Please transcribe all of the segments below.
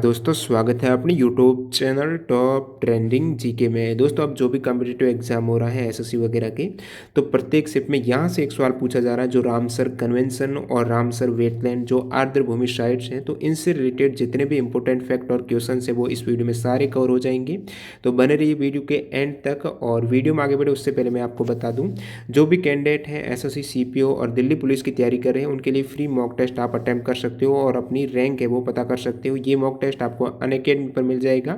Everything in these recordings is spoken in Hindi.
दोस्तों, स्वागत है अपने YouTube channel top trending GK में। दोस्तों, अब जो भी कॉम्पिटिटिव एग्जाम हो रहा है एसएससी वगैरह के, तो प्रत्येक शिफ्ट में यहाँ से एक सवाल पूछा जा रहा है जो रामसर कन्वेंशन और रामसर वेटलैंड जो आर्द्रभूमि साइट्स हैं, तो इनसे रिलेटेड जितने भी इंपॉर्टेंट फैक्ट और क्वेश्चन है वो इस वीडियो में सारे कवर हो जाएंगे। तो बने रहिए वीडियो के एंड तक। और वीडियो में आगे बढ़े उससे पहले मैं आपको बता दूँ, जो भी कैंडिडेट हैं एसएससी सीपीओ और दिल्ली पुलिस की तैयारी कर रहे हैं उनके लिए फ्री मॉक टेस्ट आप अटैम्प्ट कर सकते हो और अपनी रैंक है वो पता कर सकते हो। ये मॉक टेस्ट आपको अनअकैडमी पर मिल जाएगा।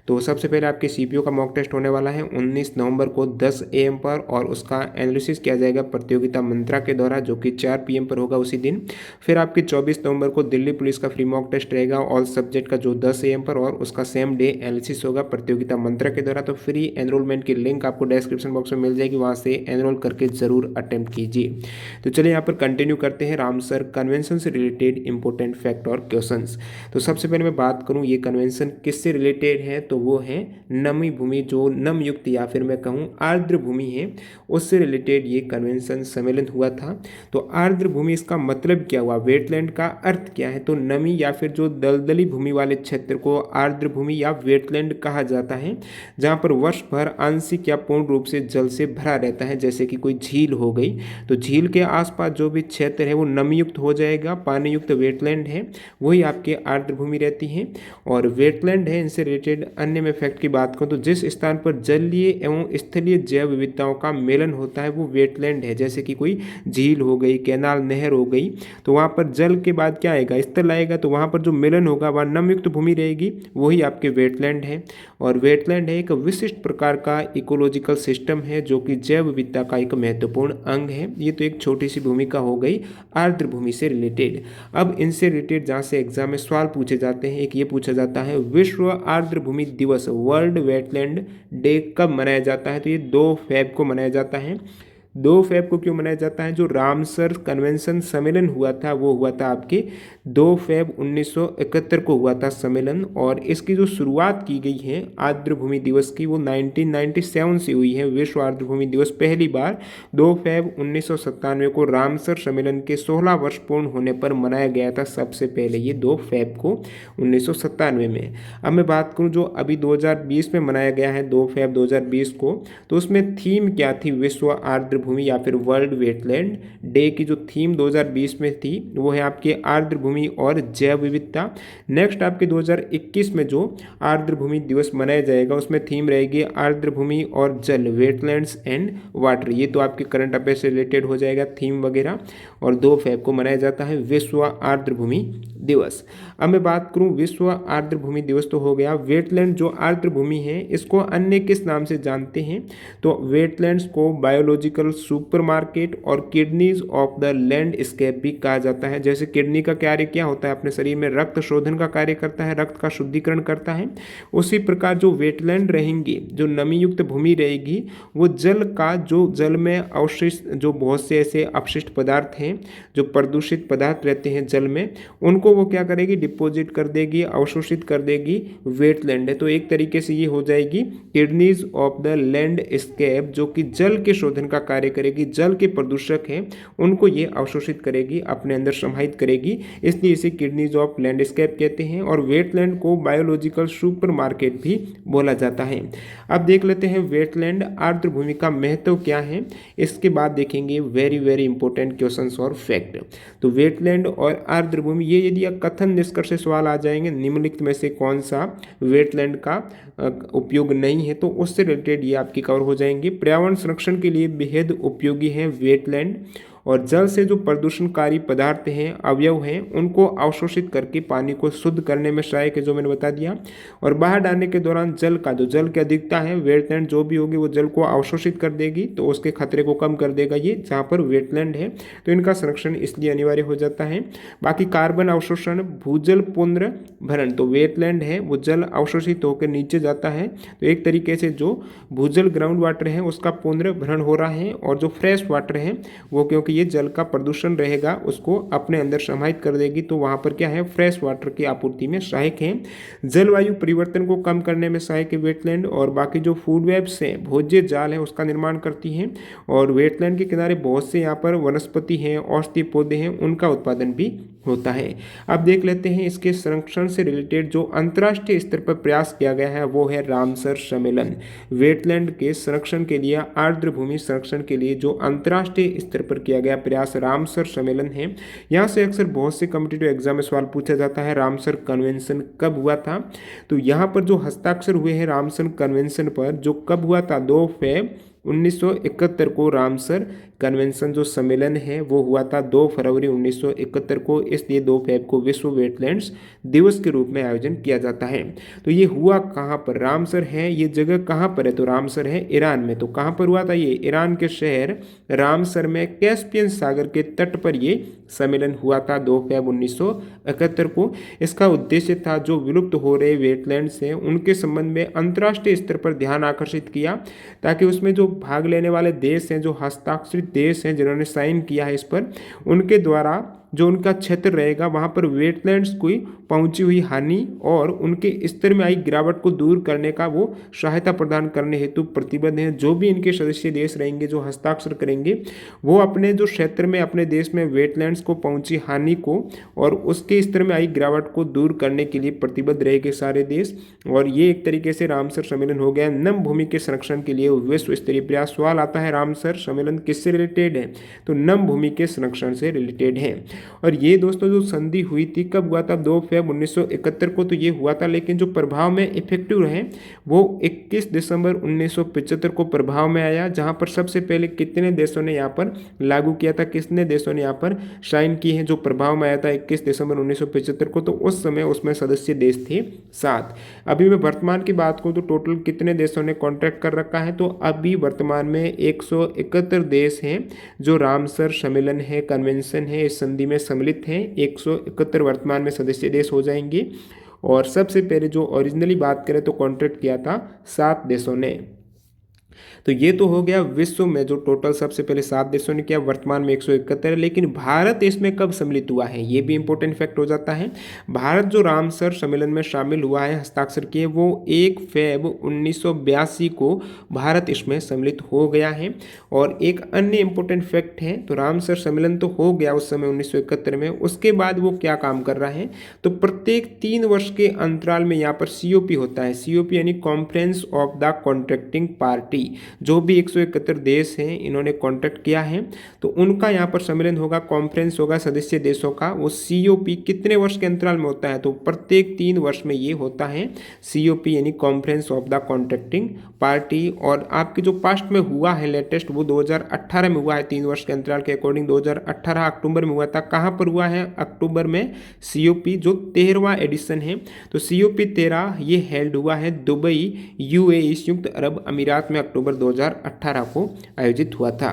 तो सबसे पहले आपके सीपीओ का मॉक टेस्ट होने वाला है 19 नवंबर को 10 AM पर, और उसका एनालिसिस किया जाएगा प्रतियोगिता मंत्रा के द्वारा जो कि 4 PM पर होगा उसी दिन। फिर आपके 24 नवंबर को दिल्ली पुलिस का फ्री मॉक टेस्ट रहेगा ऑल सब्जेक्ट का जो 10 AM पर, और उसका सेम डे एनालिसिस होगा प्रतियोगिता मंत्रा के द्वारा। तो फ्री एनरोलमेंट की लिंक आपको डिस्क्रिप्शन बॉक्स में मिल जाएगी, वहाँ से एनरोल करके जरूर अटेम्प्ट कीजिए। तो चलिए यहाँ पर कंटिन्यू करते हैं रामसर कन्वेंशन से रिलेटेड इंपॉर्टेंट फैक्ट और क्वेश्चंस। तो सबसे पहले मैं बात करूँ ये कन्वेंशन किससे रिलेटेड है, तो वो है नमी भूमि, जो नम युक्त या फिर मैं कहूँ आर्द्र भूमि है उससे रिलेटेड ये कन्वेंशन सम्मेलन हुआ था। तो आर्द्र भूमि इसका मतलब क्या हुआ, वेटलैंड का अर्थ क्या है, तो नमी या फिर जो दलदली भूमि वाले क्षेत्र को आर्द्र भूमि या वेटलैंड कहा जाता है, जहाँ पर वर्ष भर आंशिक या पूर्ण रूप से जल से भरा रहता है। जैसे कि कोई झील हो गई, तो झील के आसपास जो भी क्षेत्र है वो नमी युक्त हो जाएगा, पानी युक्त वेटलैंड है, वही आपके आर्द्र भूमि रहती है। और वेटलैंड है, इनसे रिलेटेड अन्य में फैक्ट की बात करूँ तो जिस स्थान पर जलीय एवं स्थलीय जैव विविधताओं का मेलन होता है वो वेटलैंड है। जैसे कि कोई झील हो गई, कैनाल, नहर हो गई, तो वहाँ पर जल के बाद क्या आएगा, स्थल आएगा, तो वहाँ पर जो मिलन होगा वहाँ नमयुक्त भूमि रहेगी, वही आपके वेटलैंड है। और वेटलैंड है एक विशिष्ट प्रकार का इकोलॉजिकल सिस्टम है जो कि जैव विविधता का एक महत्वपूर्ण अंग है। ये तो एक छोटी सी भूमिका हो गई आर्द्र भूमि से रिलेटेड। अब इनसे रिलेटेड जहाँ से एग्जाम में सवाल पूछे जाते हैं, एक ये पूछा जाता है विश्व आर्द्र भूमि दिवस वर्ल्ड वेटलैंड डे कब मनाया जाता है, तो ये 2 फेब को मनाया जाता है। 2 फेब को क्यों मनाया जाता है, जो रामसर कन्वेंशन सम्मेलन हुआ था वो हुआ था आपके 2 फेब 1971 को हुआ था सम्मेलन, और इसकी जो शुरुआत की गई है आर्द्र भूमि दिवस की वो 1997 से हुई है। विश्व आर्द्र भूमि दिवस पहली बार 2 फेब 1997 को रामसर सम्मेलन के 16 वर्ष पूर्ण होने पर मनाया गया था, सबसे पहले ये 2 फेब को 1997 में। अब मैं बात करूँ जो अभी 2020 में मनाया गया है 2 फेब 2020 को, तो उसमें थीम क्या थी, विश्व आर्द्र भूमि या फिर वर्ल्ड वेटलैंड डे की जो थीम 2020 में थी वो है आपके आर्द्र भूमि और जैव विविधता। नेक्स्ट आपके 2021 में जो आर्द्र भूमि दिवस मनाया जाएगा उसमें थीम रहेगी आर्द्र भूमि और जल, वेटलैंड्स एंड वाटर। ये तो आपके करंट अफेयर से रिलेटेड हो जाएगा थीम वगैरह। और 2 फेब को मनाया जाता है विश्व आर्द्र भूमि दिवस। अब मैं बात करूं विश्व आर्द्र भूमि दिवस तो हो गया। वेटलैंड जो आर्द्र भूमि है इसको अन्य किस नाम से जानते हैं, तो वेटलैंड्स को बायोलॉजिकल सुपरमार्केट और किडनीज ऑफ द लैंडस्केप भी कहा जाता है। जैसे किडनी का कार्य क्या होता है, अपने शरीर में रक्त शोधन का कार्य करता है, रक्त का शुद्धिकरण करता है, उसी प्रकार जो वेटलैंड रहेंगे, जो नमी युक्त भूमि रहेगी, वो जल का जो जल में अवशिष्ट जो बहुत से ऐसे अपशिष्ट पदार्थ हैं, जो प्रदूषित पदार्थ रहते हैं जल में, उनको वो क्या करेगी, डिपोजिट कर देगी, अवशोषित कर देगी, वेटलैंड है। तो एक तरीके से ये हो जाएगी किडनीज ऑफ द लैंडस्केप, जो कि जल के शोधन का कार्य करेगी, जल के प्रदूषक हैं उनको ये अवशोषित करेगी, अपने अंदर समाहित करेगी, इसलिए इसे किडनीज ऑफ लैंडस्केप कहते हैं। और वेटलैंड को बायोलॉजिकल सुपरमार्केट भी बोला जाता है। अब देख लेते हैं वेटलैंड आर्द्र भूमि का महत्व क्या है, इसके बाद देखेंगे वेरी वेरी इंपॉर्टेंट क्वेश्चंस और फैक्ट। तो वेटलैंड और आर्द्र भूमि ये यदि कथन निष्कर्ष से सवाल आ जाएंगे, निम्नलिखित में से कौन सा वेटलैंड का उपयोग नहीं है, तो उससे रिलेटेड ये आपकी कवर हो जाएंगे। पर्यावरण संरक्षण के लिए बेहद उपयोगी है वेटलैंड, और जल से जो प्रदूषणकारी पदार्थ हैं, अवयव हैं, उनको अवशोषित करके पानी को शुद्ध करने में सहायक है, जो मैंने बता दिया। और बाहर डालने के दौरान जल का जो जल की अधिकता है, वेटलैंड जो भी होगी वो जल को अवशोषित कर देगी, तो उसके खतरे को कम कर देगा ये जहाँ पर वेटलैंड है, तो इनका संरक्षण इसलिए अनिवार्य हो जाता है। बाकी कार्बन अवशोषण, भूजल पुनर्भरण, तो वेटलैंड है वो जल अवशोषित होकर नीचे जाता है, तो एक तरीके से जो भूजल ग्राउंड वाटर है उसका पुनर्भरण हो रहा है, और जो फ्रेश वाटर है वो क्योंकि ये जल का प्रदूषण रहेगा उसको अपने अंदर समाहित कर देगी, तो वहाँ पर क्या है, फ्रेश वाटर की आपूर्ति में सहायक है। जलवायु परिवर्तन को कम करने में सहायक है वेटलैंड। और बाकी जो फूड वेब्स हैं, भोज्य जाल है, उसका निर्माण करती हैं। और वेटलैंड के किनारे बहुत से यहाँ पर वनस्पति हैं, औषधीय पौधे हैं, उनका उत्पादन भी होता है। अब देख लेते हैं इसके संरक्षण से रिलेटेड जो अंतर्राष्ट्रीय स्तर पर प्रयास किया गया है वो है रामसर सम्मेलन। वेटलैंड के संरक्षण के लिए, आर्द्र भूमि संरक्षण के लिए जो अंतर्राष्ट्रीय स्तर पर किया गया प्रयास रामसर सम्मेलन है। यहाँ से अक्सर बहुत से कॉम्पिटिटिव एग्जाम में सवाल पूछा जाता है रामसर कन्वेंशन कब हुआ था। तो यहाँ पर जो हस्ताक्षर हुए हैं रामसर कन्वेंशन पर, जो कब हुआ था, 2 फरवरी 1971 को रामसर कन्वेंशन जो सम्मेलन है वो हुआ था 2 फरवरी 1971 को। इसलिए 2 फरवरी को विश्व वेटलैंड्स दिवस के रूप में आयोजन किया जाता है। तो ये हुआ कहाँ पर, रामसर है, ये जगह कहाँ पर है, तो रामसर है ईरान में। तो कहाँ पर हुआ था ये, ईरान के शहर रामसर में कैस्पियन सागर के तट पर ये सम्मेलन हुआ था 2 फरवरी 1971 को। इसका उद्देश्य था जो विलुप्त हो रहे वेटलैंड्स हैं उनके संबंध में अंतर्राष्ट्रीय स्तर पर ध्यान आकर्षित किया, ताकि उसमें जो भाग लेने वाले देश हैं, जो हस्ताक्षरित देश हैं जिन्होंने साइन किया है इस पर, उनके द्वारा जो उनका क्षेत्र रहेगा वहाँ पर वेटलैंड्स को पहुंची हुई हानि और उनके स्तर में आई गिरावट को दूर करने का वो सहायता प्रदान करने हेतु प्रतिबद्ध हैं। जो भी इनके सदस्य देश रहेंगे जो हस्ताक्षर करेंगे वो अपने जो क्षेत्र में, अपने देश में वेटलैंड्स को पहुंची हानि को और उसके स्तर में आई गिरावट को दूर करने के लिए प्रतिबद्ध रहेंगे सारे देश। और ये एक तरीके से रामसर सम्मेलन हो गया नम भूमि के संरक्षण के लिए विश्व स्तरीय प्रयास। सवाल आता है रामसर सम्मेलन किससे रिलेटेड है, तो नम भूमि के संरक्षण से रिलेटेड है। और ये दोस्तों जो संधि हुई थी कब हुआ था, 2 फरवरी 1971 को तो ये हुआ था, लेकिन जो प्रभाव में इफेक्टिव रहे वो 21 दिसंबर 1975 को प्रभाव में आया, जहां पर सबसे पहले कितने देशों ने यहाँ पर लागू किया था, कितने देशों ने यहाँ पर साइन किए हैं। जो प्रभाव में आया था 21 दिसंबर 1975 को, तो उस समय उसमें सदस्य देश थे 7। अभी मैं वर्तमान की बात करूँ तो टोटल कितने देशों ने कॉन्ट्रैक्ट कर रखा है, तो अभी वर्तमान में 171 देश हैं जो रामसर सम्मेलन है, कन्वेंशन है, इस संधि में सम्मिलित हैं। 171 वर्तमान में सदस्य देश हो जाएंगे। और सबसे पहले जो ओरिजिनली बात करें तो कॉन्ट्रैक्ट किया था 7 देशों ने। तो ये तो हो गया विश्व में जो टोटल सबसे पहले 7 देशों ने किया, वर्तमान में 171। लेकिन भारत इसमें कब सम्मिलित हुआ है, ये भी इंपॉर्टेंट फैक्ट हो जाता है। भारत जो रामसर सम्मेलन में शामिल हुआ है, हस्ताक्षर किए, वो 1 फरवरी 1982 को भारत इसमें सम्मिलित हो गया है। और एक अन्य इंपॉर्टेंट फैक्ट है, तो रामसर सम्मेलन तो हो गया उस समय 1971 में, उसके बाद वो क्या काम कर रहा है, तो प्रत्येक 3 वर्ष के अंतराल में यहाँ पर COP होता है। COP यानी conference of the contracting party. जो भी 171 देश हैं इन्होंने कॉन्ट्रैक्ट किया है तो उनका यहाँ पर सम्मेलन होगा, कॉन्फ्रेंस होगा सदस्य देशों का। वो COP कितने वर्ष के अंतराल में होता है, तो प्रत्येक 3 वर्ष में ये होता है COP यानी conference of the contracting party. और आपके जो पास्ट में हुआ है लेटेस्ट, वो 2018 में हुआ है, 3 वर्ष के अंतराल के अकॉर्डिंग 2018 अक्टूबर में हुआ था। कहाँ पर हुआ है, अक्टूबर में। COP जो 13वां एडिशन है, तो COP 13 ये हेल्ड हुआ है दुबई UAE संयुक्त अरब अमीरात में अक्टूबर 2018 को आयोजित हुआ था।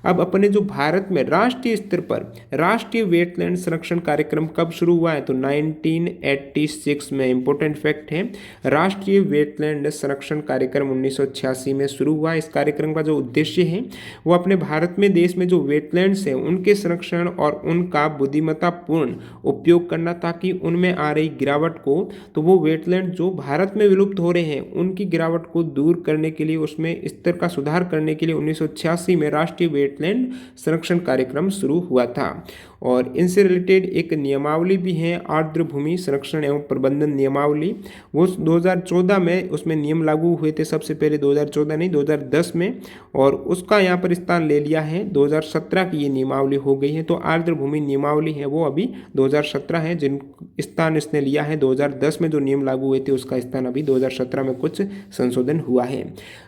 अब अपने जो भारत में राष्ट्रीय स्तर पर राष्ट्रीय वेटलैंड संरक्षण कार्यक्रम कब शुरू हुआ है, तो 1986 में। इंपॉर्टेंट फैक्ट है, राष्ट्रीय वेटलैंड संरक्षण कार्यक्रम 1986 में शुरू हुआ। इस कार्यक्रम का जो उद्देश्य है वो अपने भारत में, देश में जो वेटलैंड्स हैं उनके संरक्षण और उनका बुद्धिमत्तापूर्ण उपयोग करना, ताकि उनमें आ रही गिरावट को, तो वो वेटलैंड जो भारत में विलुप्त हो रहे हैं उनकी गिरावट को दूर करने के लिए, उसमें स्तर का सुधार करने के लिए 1986 में राष्ट्रीय वेटलैंड संरक्षण कार्यक्रम शुरू हुआ था। और इनसे रिलेटेड एक नियमावली भी है, आर्द्र भूमि संरक्षण एवं प्रबंधन नियमावली। वो 2014 में उसमें नियम लागू हुए थे, सबसे पहले 2014 नहीं 2010 में, और उसका यहाँ पर स्थान ले लिया है 2017 की ये नियमावली हो गई है। तो आर्द्र भूमि नियमावली है वो अभी 2017 है, जिन स्थान इसने लिया है 2010 में जो नियम लागू हुए थे उसका स्थान अभी 2017 में कुछ संशोधन हुआ है।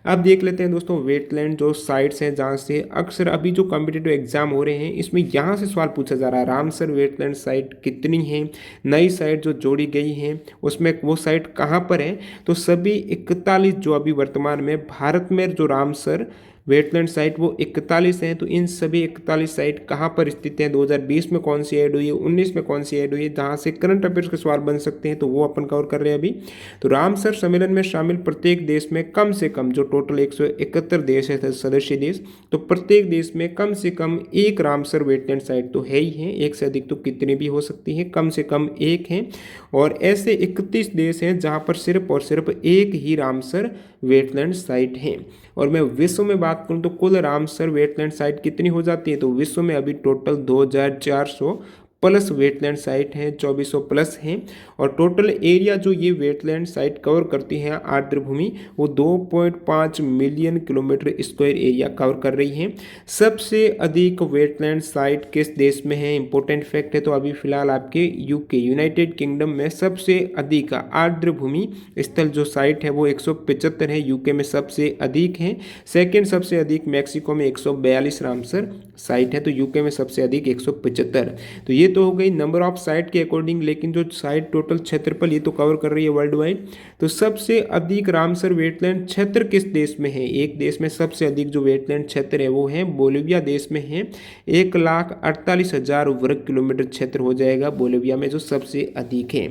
अब देख लेते हैं दोस्तों वेटलैंड जो साइट्स हैं जहाँ से अक्सर अभी जो कॉम्पिटिटिव एग्जाम हो रहे हैं इसमें यहाँ से सवाल पूछा जा रहा है, रामसर वेटलैंड साइट कितनी है, नई साइट जो जोड़ी गई है उसमें वो साइट कहाँ पर है, तो सभी 41 जो अभी वर्तमान में भारत में जो रामसर वेटलैंड साइट वो 41 हैं। तो इन सभी 41 साइट कहाँ पर स्थित हैं, 2020 में कौन सी ऐड हुई है, 19 में कौन सी ऐड हुई है, जहाँ से करंट अफेयर्स के सवाल बन सकते हैं, तो वो अपन कवर कर रहे हैं अभी। तो रामसर सम्मेलन में शामिल प्रत्येक देश में कम से कम, जो टोटल 171 देश है सदस्य देश, तो प्रत्येक देश में कम से कम एक रामसर वेटलैंड साइट तो है ही है, एक से अधिक तो कितनी भी हो सकती है, कम से कम एक है। और ऐसे 31 देश हैं जहाँ पर सिर्फ और सिर्फ एक ही रामसर वेटलैंड साइट है। और मैं विश्व में बात करूं तो कुल रामसर वेटलैंड साइट कितनी हो जाती है, तो विश्व में अभी टोटल 2450 प्लस वेटलैंड साइट हैं, 2400 प्लस हैं। और टोटल एरिया जो ये वेटलैंड साइट कवर करती है आर्द्र भूमि, वो 2.5 million kilometre square area cover कर रही है। सबसे अधिक वेटलैंड साइट किस देश में है, इंपॉर्टेंट फैक्ट है। तो अभी फिलहाल आपके यूके यूनाइटेड किंगडम में सबसे अधिक आर्द्र भूमि स्थल जो साइट है वो 175 है, यूके में सबसे अधिक है। सेकेंड सबसे अधिक मैक्सिको में 142 रामसर साइट है, तो यूके में सबसे अधिक 175। तो ये तो हो गई नंबर ऑफ साइट के अकॉर्डिंग, लेकिन जो साइट टोटल क्षेत्रफल ये तो कवर कर रही है वर्ल्ड वाइड। तो सबसे अधिक रामसर वेटलैंड क्षेत्र किस देश में है, एक देश में सबसे अधिक जो वेटलैंड क्षेत्र है वो है बोलिविया देश में है। 1,48,000 वर्ग किलोमीटर क्षेत्र हो जाएगा बोलिविया में, जो सबसे अधिक है।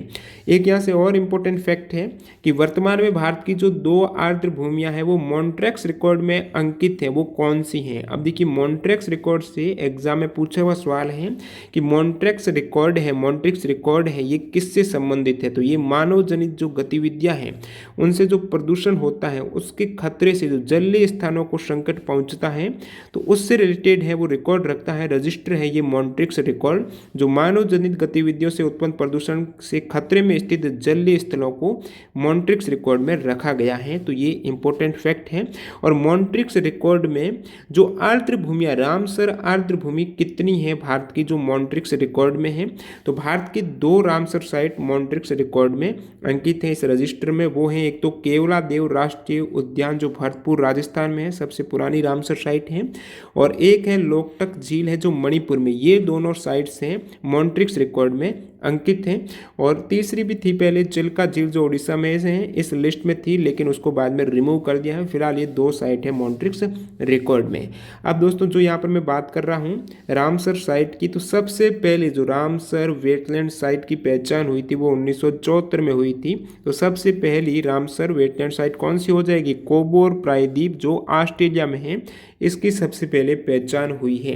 एक यहाँ से और इम्पोर्टेंट फैक्ट है कि वर्तमान में भारत की जो 2 आर्द्र भूमियां हैं वो मॉन्ट्रैक्स रिकॉर्ड में अंकित है, वो कौन सी हैं। अब देखिए मॉन्ट्रैक्स रिकॉर्ड से एग्जाम में पूछा हुआ सवाल है कि मॉन्ट्रैक्स रिकॉर्ड है ये किससे संबंधित है। तो ये मानव जनित जो गतिविधियां हैं उनसे जो प्रदूषण होता है उसके खतरे से जो जलीय स्थानों को संकट पहुंचता है, तो उससे रिलेटेड है, वो रिकॉर्ड रखता है, रजिस्टर है ये मॉन्ट्रैक्स रिकॉर्ड, जो मानव जनित गतिविधियों से उत्पन्न प्रदूषण से खतरे में स्थित जलीय स्थलों को मॉन्ट्रैक्स रिकॉर्ड में रखा गया है। तो ये इंपॉर्टेंट फैक्ट है। और मॉन्ट्रैक्स रिकॉर्ड में जो आर्द्र भूमियां, रामसर आर्द्र भूमि कितनी है भारत की जो मॉन्ट्रैक्स रिकॉर्ड में है, तो भारत की 2 रामसर साइट मॉन्ट्रैक्स रिकॉर्ड में अंकित है इस रजिस्टर में। वो है एक तो केवलादेव राष्ट्रीय उद्यान जो भरतपुर राजस्थान में है, सबसे पुरानी रामसर साइट है, और एक है लोकटक झील है जो मणिपुर में। ये दोनों साइट्स हैं मॉन्ट्रैक्स रिकॉर्ड में अंकित हैं। और तीसरी भी थी पहले, चिल्का झील जो उड़ीसा में है, इस लिस्ट में थी लेकिन उसको बाद में रिमूव कर दिया है। फिलहाल ये 2 साइट है मॉन्ट्रैक्स रिकॉर्ड में। अब दोस्तों जो यहाँ पर मैं बात कर रहा हूँ रामसर साइट की, तो सबसे पहले जो रामसर वेटलैंड साइट की पहचान हुई थी वो 1974 में हुई थी। तो सबसे पहली रामसर वेटलैंड साइट कौन सी हो जाएगी, कोबोर प्रायद्वीप जो ऑस्ट्रेलिया में है, इसकी सबसे पहले पहचान हुई है।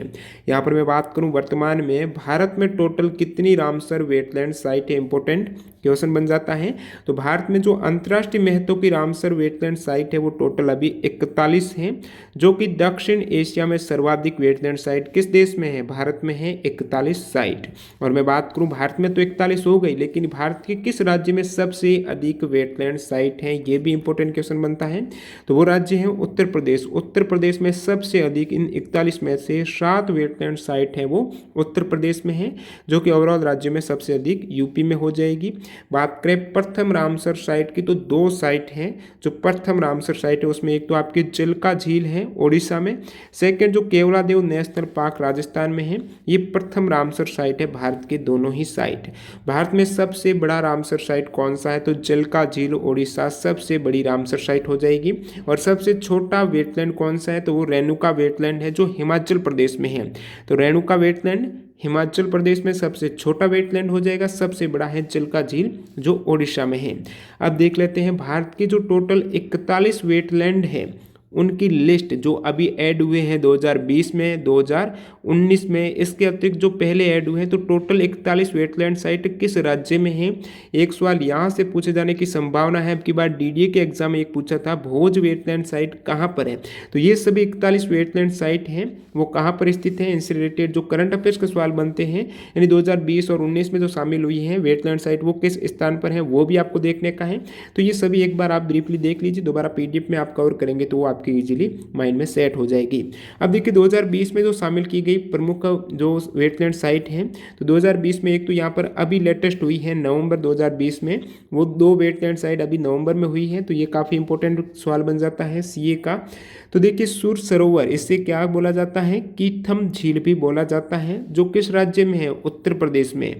यहाँ पर मैं बात करूँ वर्तमान में भारत में टोटल कितनी रामसर वेटलैंड साइट है, इंपॉर्टेंट क्वेश्चन बन जाता है। तो भारत में जो अंतर्राष्ट्रीय महत्व की रामसर वेटलैंड साइट है वो टोटल अभी 41 है, जो कि दक्षिण एशिया में सर्वाधिक वेटलैंड साइट किस देश में है, भारत में है 41 साइट। और मैं बात करूं भारत में तो 41 हो गई, लेकिन भारत के किस राज्य में सबसे अधिक वेटलैंड साइट है, ये भी इंपॉर्टेंट क्वेश्चन बनता है। तो वो राज्य है उत्तर प्रदेश। उत्तर प्रदेश में सबसे अधिक, इन 41 में से 7 वेटलैंड साइट है वो उत्तर प्रदेश में है, जो कि ओवरऑल राज्य में सबसे अधिक यूपी में हो जाएगी। बात करें प्रथम रामसर साइट की, तो 2 साइट हैं जो प्रथम रामसर साइट है, उसमें एक तो आपकी चिल्का झील है ओडिशा में, सेकंड जो केवलादेव नेशनल पार्क राजस्थान में है, ये प्रथम रामसर साइट है भारत के दोनों ही साइट। भारत में सबसे बड़ा रामसर साइट कौन सा है, तो चिल्का झील ओडिशा सबसे बड़ी रामसर साइट हो जाएगी। और सबसे छोटा वेटलैंड कौन सा है, तो वो रेणुका वेटलैंड है जो हिमाचल प्रदेश में है। तो रेणुका वेटलैंड हिमाचल प्रदेश में सबसे छोटा वेटलैंड हो जाएगा, सबसे बड़ा है चिल्का झील जो ओडिशा में है। अब देख लेते हैं भारत के जो टोटल 41 वेटलैंड है उनकी लिस्ट जो अभी ऐड हुए हैं 2020 में, 2019 में, इसके अतिरिक्त जो पहले ऐड हुए हैं। तो टोटल 41 वेटलैंड साइट किस राज्य में है। एक सवाल यहाँ से पूछे जाने की संभावना है, अब की बार डीडीए के एग्जाम में एक पूछा था भोज वेटलैंड साइट कहाँ पर है। तो ये सभी 41 वेटलैंड साइट हैं वो कहाँ पर स्थित है, इनसे रिलेटेड जो करंट अफेयर्स के सवाल बनते हैं, यानी 2020 और 19 में जो शामिल हुई हैं वेटलैंड साइट वो किस स्थान पर है, वो भी आपको देखने का है। तो ये सभी एक बार आप ब्रीफली देख लीजिए, दोबारा पीडीएफ में आप कवर करेंगे तो वो आपकी इजीली माइंड में सेट हो जाएगी। अब देखिए 2020 में जो शामिल की गई प्रमुख जो वेटलैंड साइट है, तो 2020 में एक तो यहाँ पर अभी लेटेस्ट हुई है नवंबर 2020 में, वो 2 वेटलैंड साइट अभी नवंबर में हुई है। तो ये काफ़ी इंपॉर्टेंट सवाल बन जाता है सीए का। तो देखिए सुर सरोवर, इससे क्या बोला जाता है, कीथम झील भी बोला जाता है, जो किस राज्य में है, उत्तर प्रदेश में।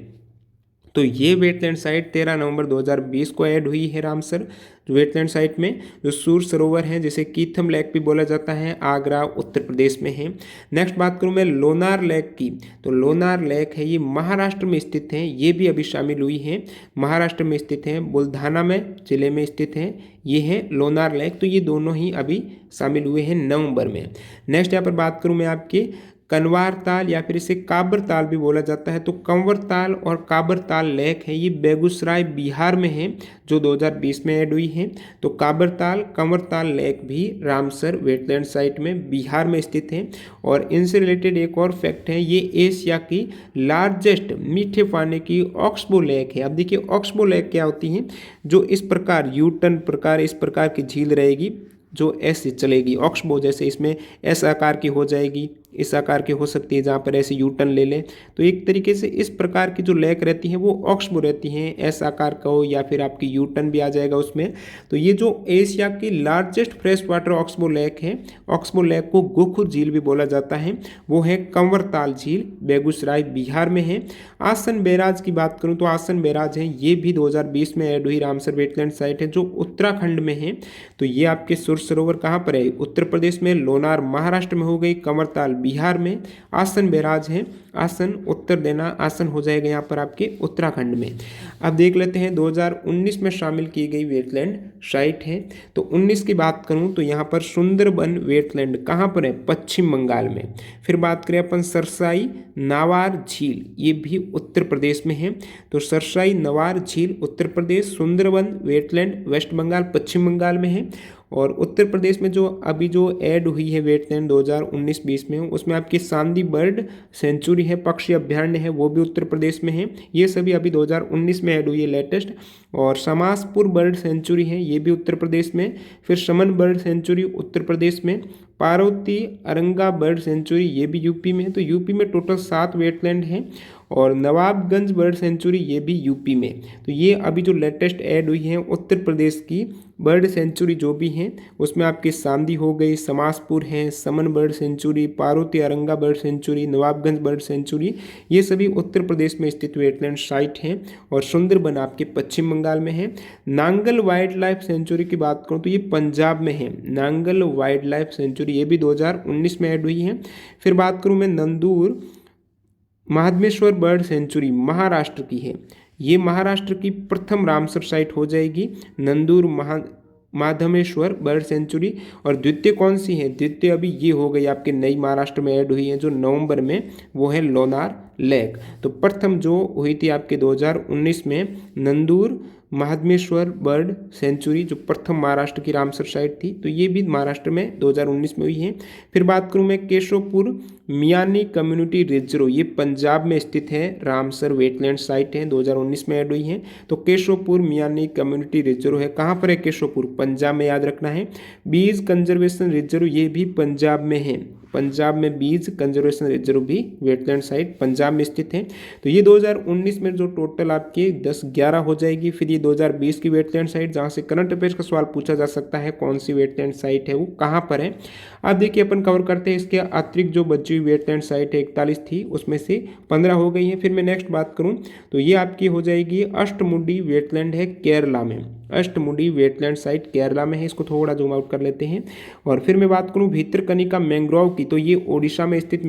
तो ये वेटलैंड साइट 13 नवंबर 2020 को ऐड हुई है रामसर वेटलैंड साइट में। जो सूर सरोवर है जिसे कीथम लेक भी बोला जाता है, आगरा उत्तर प्रदेश में है। नेक्स्ट बात करूं मैं लोनार लेक की, तो लोनार लेक है ये महाराष्ट्र में स्थित है, ये भी अभी शामिल हुई है, महाराष्ट्र में स्थित है, बुल्धाना में जिले में स्थित है, ये है लोनार लेक। तो ये दोनों ही अभी शामिल हुए हैं नवंबर में। नेक्स्ट यहाँ पर बात करूँ मैं आपकी कनवार ताल या फिर इसे काबर ताल भी बोला जाता है। तो कंवर ताल और काबर ताल लेक है ये बेगूसराय बिहार में है, जो 2020 में ऐड हुई है। तो काबर ताल कंवर ताल लेक भी रामसर वेटलैंड साइट में बिहार में स्थित है। और इनसे रिलेटेड एक और फैक्ट है, ये एशिया की लार्जेस्ट मीठे पानी की ऑक्सबो लेक है। अब देखिए ऑक्सबो लेक क्या होती है, जो इस प्रकार यू टर्न प्रकार इस प्रकार की झील रहेगी जो ऐसे चलेगी। ऑक्सबो जैसे इसमें एस आकार की हो जाएगी, इस आकार की हो सकती है जहाँ पर ऐसे यू टर्न ले लें। तो एक तरीके से इस प्रकार की जो लेक रहती है वो ऑक्सबो रहती हैं, एस आकार का हो या फिर आपकी यू टर्न भी आ जाएगा उसमें। तो ये जो एशिया की largest fresh water oxbow lake है, ऑक्सबो लेक को गोखु झील भी बोला जाता है, वो है कंवरताल झील, बेगूसराय बिहार में है। आसन बैराज की बात करूँ तो आसन बैराज है, ये भी 2020 में ऐड हुई रामसर वेटलैंड साइट है जो उत्तराखंड में है। तो ये आपके सुर सरोवर कहाँ पर है, उत्तर प्रदेश में, लोनार महाराष्ट्र में हो गई, कंवरताल बिहार में, आसन बैराज है, आसन उत्तर देना, आसन हो जाएगा यहाँ पर आपके उत्तराखंड में। अब देख लेते हैं 2019 में शामिल की गई वेटलैंड साइट है। तो 19 की बात करूँ तो यहाँ पर सुंदरबन वेटलैंड कहाँ पर है, पश्चिम बंगाल में। फिर बात करें अपन सरसाई नावार झील, ये भी उत्तर प्रदेश में है। तो सरसाई नवार झील उत्तर प्रदेश, सुंदरबन वेटलैंड वेस्ट बंगाल पश्चिम बंगाल में है। और उत्तर प्रदेश में जो अभी जो ऐड हुई है वेटलैंड 2019-20 में, उसमें आपकी सांदी बर्ड सेंचुरी है, पक्षी अभ्यारण्य है, वो भी उत्तर प्रदेश में है। ये सभी अभी 2019 में ऐड हुई है लेटेस्ट। और समासपुर बर्ड सेंचुरी है, ये भी उत्तर प्रदेश में। फिर समन बर्ड सेंचुरी उत्तर प्रदेश में, पार्वती अरंगा बर्ड सेंचुरी ये भी यूपी में है। तो यूपी में टोटल 7 वेटलैंड हैं। और नवाबगंज बर्ड सेंचुरी ये भी यूपी में। तो ये अभी जो लेटेस्ट ऐड हुई है उत्तर प्रदेश की बर्ड सेंचुरी जो भी हैं, उसमें आपकी सांदी हो गई, समासपुर है, Saman bird sanctuary, Parvati Aranga bird sanctuary, Nawabganj bird sanctuary, ये सभी उत्तर प्रदेश में स्थित वेटलैंड साइट हैं। और सुंदरबन आपके पश्चिम बंगाल में है। नांगल वाइल्ड लाइफ सेंचुरी की बात करूँ तो ये पंजाब में है, नांगल वाइल्ड लाइफ सेंचुरी, ये भी 2019 में ऐड हुई है। फिर बात करूँ मैं नंदूर महादमेश्वर बर्ड सेंचुरी महाराष्ट्र की है, ये महाराष्ट्र की प्रथम रामसर साइट हो जाएगी, नंदूर माधमेश्वर बर्ड सेंचुरी। और द्वितीय कौन सी है, द्वितीय अभी ये हो गई आपके नई महाराष्ट्र में ऐड हुई है जो नवंबर में, वो है लोनार लेक। तो प्रथम जो हुई थी आपके 2019 में नंदूर महादमेश्वर बर्ड सेंचुरी, जो प्रथम महाराष्ट्र की रामसर साइट थी, तो ये भी महाराष्ट्र में 2019 में हुई है। फिर बात करूँ मैं केशवपुर मियानी कम्युनिटी रिजर्व, ये पंजाब में स्थित है, रामसर वेटलैंड साइट है, 2019 में ऐड हुई है। तो केशवपुर मियानी कम्युनिटी रिजर्व है, कहाँ पर है केशवपुर, पंजाब में, याद रखना है। बीज कंजर्वेशन रिजर्व ये भी पंजाब में है, पंजाब में बीज कंजर्वेशन रिजर्व भी वेटलैंड साइट पंजाब में स्थित है। तो ये 2019 में जो टोटल आपके 10-11 हो जाएगी। फिर ये 2020 की वेटलैंड साइट, जहाँ से करंट अफेयर्स का सवाल पूछा जा सकता है, कौन सी वेटलैंड साइट है वो कहाँ पर है। अब देखिए अपन कवर करते हैं इसके अतिरिक्त जो बची हुई वेटलैंड साइट है 41 थी, उसमें से 15 हो गई है। फिर मैं नेक्स्ट बात करूँ तो ये आपकी हो जाएगी अष्टमुडी वेटलैंड है केरला में, अष्टमुडी वेटलैंड साइट केरला में है, इसको थोड़ा जूम आउट कर लेते हैं। और फिर मैं बात करूं भितरकनिका मैंग्रोव की, तो ये ओडिशा में स्थित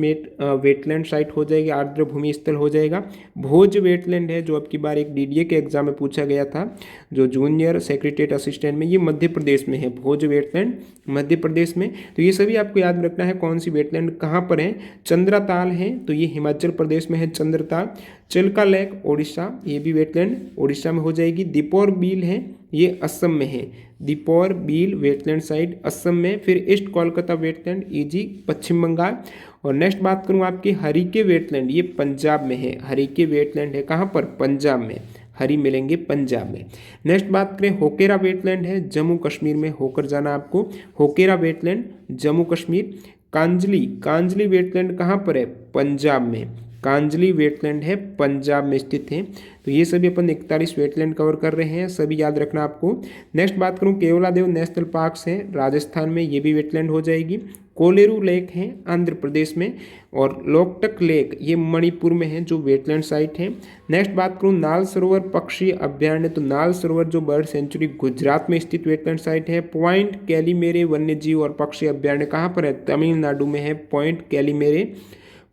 वेटलैंड साइट हो जाएगी, आर्द्र भूमि स्थल हो जाएगा। भोज वेटलैंड है जो अब की बार एक डीडीए के एग्जाम में पूछा गया था, जो जूनियर सेक्रेटरीट असिस्टेंट में, ये मध्य प्रदेश में है, भोज वेटलैंड मध्य प्रदेश में। तो ये सभी आपको याद रखना है कौन सी वेटलैंड कहाँ पर है। चंद्रताल है, तो ये हिमाचल प्रदेश में है चंद्रताल। चिल्का लेक ओडिशा, ये भी वेटलैंड ओडिशा में हो जाएगी। दीपोर बील है, ये असम में है, दीपोर बील वेटलैंड साइट असम में। फिर ईस्ट कोलकाता वेटलैंड ईजी पश्चिम बंगाल। और नेक्स्ट बात करूँ आपकी हरिके वेटलैंड, ये पंजाब में है, हरिके वेटलैंड है कहाँ पर, पंजाब में, हरी मिलेंगे पंजाब में। नेक्स्ट बात करें होकेरा वेटलैंड है जम्मू कश्मीर में, होकर जाना आपको, होकेरा वेटलैंड जम्मू कश्मीर। कांजली वेटलैंड कहाँ पर है, पंजाब में, कांजली वेटलैंड है पंजाब में स्थित है। तो ये सभी अपन 41 वेटलैंड कवर कर रहे हैं, सभी याद रखना आपको। नेक्स्ट बात करूँ केवलादेव नेशनल पार्क्स है राजस्थान में, ये भी वेटलैंड हो जाएगी। कोलेरू लेक है आंध्र प्रदेश में। और लोकटक लेक ये मणिपुर में है, जो वेटलैंड साइट है। नेक्स्ट बात करूँ नाल सरोवर पक्षी अभ्यारण्य, तो नाल सरोवर जो बर्ड सेंचुरी गुजरात में स्थित वेटलैंड साइट है। पॉइंट कैलीमेरे वन्यजीव और पक्षी अभ्यारण्य कहाँ पर है, तमिलनाडु में है, पॉइंट कैलीमेरे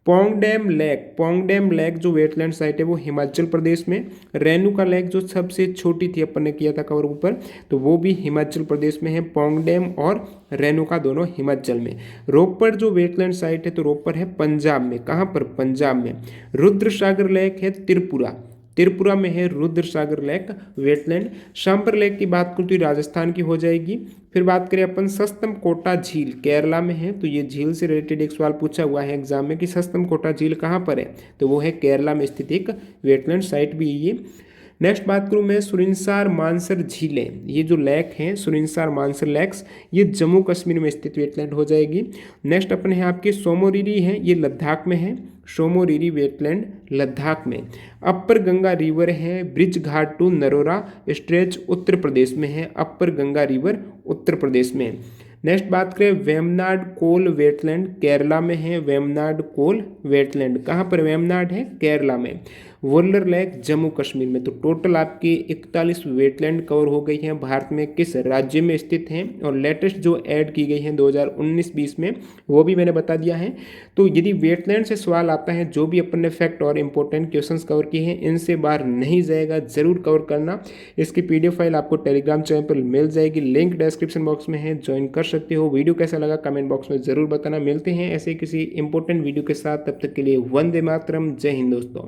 पोंगडेम लेक जो वेटलैंड साइट है वो हिमाचल प्रदेश में। रेणुका लेक जो सबसे छोटी थी, अपन ने किया था कवर ऊपर, तो वो भी हिमाचल प्रदेश में है। पोंगडेम और रेणुका दोनों हिमाचल में। रोपड़ जो वेटलैंड साइट है तो रोपड़ है पंजाब में। कहाँ पर? पंजाब में। रुद्रसागर लेक है त्रिपुरा में है Rudrasagar lake wetland. Sambhar lake की बात करूँ तो राजस्थान की हो जाएगी। फिर बात करें अपन सस्तम कोटा झील केरला में है, तो ये झील से रिलेटेड एक सवाल पूछा हुआ है एग्जाम में कि सस्तम कोटा झील कहाँ पर है, तो वो है केरला में स्थित एक वेटलैंड साइट भी है ये। नेक्स्ट बात करूँ मैं सुरिनसर मानसर झीलें, ये जो लेक हैं सुरिनसर मानसर लेक्स, ये जम्मू कश्मीर में स्थित वेटलैंड हो जाएगी। नेक्स्ट अपन है आपके सोमोरिरी है, ये लद्दाख में है। सोमोरिरी वेटलैंड लद्दाख में। अपर गंगा रिवर है ब्रिज घाट टू नरोरा स्ट्रेच उत्तर प्रदेश में है। अपर गंगा रिवर उत्तर प्रदेश में। नेक्स्ट बात करें वेमनाड कोल वेटलैंड केरला में है। वेमनाड कोल वेटलैंड कहाँ पर? वेमनाड है केरला में। वुलर लेक जम्मू कश्मीर में। तो टोटल आपकी 41 वेटलैंड कवर हो गई हैं। भारत में किस राज्य में स्थित हैं और लेटेस्ट जो ऐड की गई हैं 2019-20 में वो भी मैंने बता दिया है। तो यदि वेटलैंड से सवाल आता है, जो भी अपन ने फैक्ट और इंपॉर्टेंट क्वेश्चंस कवर किए हैं इनसे बाहर नहीं जाएगा, जरूर कवर करना। इसकी पीडीएफ फाइल आपको टेलीग्राम चैनल पर मिल जाएगी, लिंक डिस्क्रिप्शन बॉक्स में है, ज्वाइन कर सकते हो। वीडियो कैसा लगा कमेंट बॉक्स में जरूर बताना। मिलते हैं ऐसे किसी इंपॉर्टेंट वीडियो के साथ, तब तक के लिए वंदे मातरम, जय हिंद दोस्तों।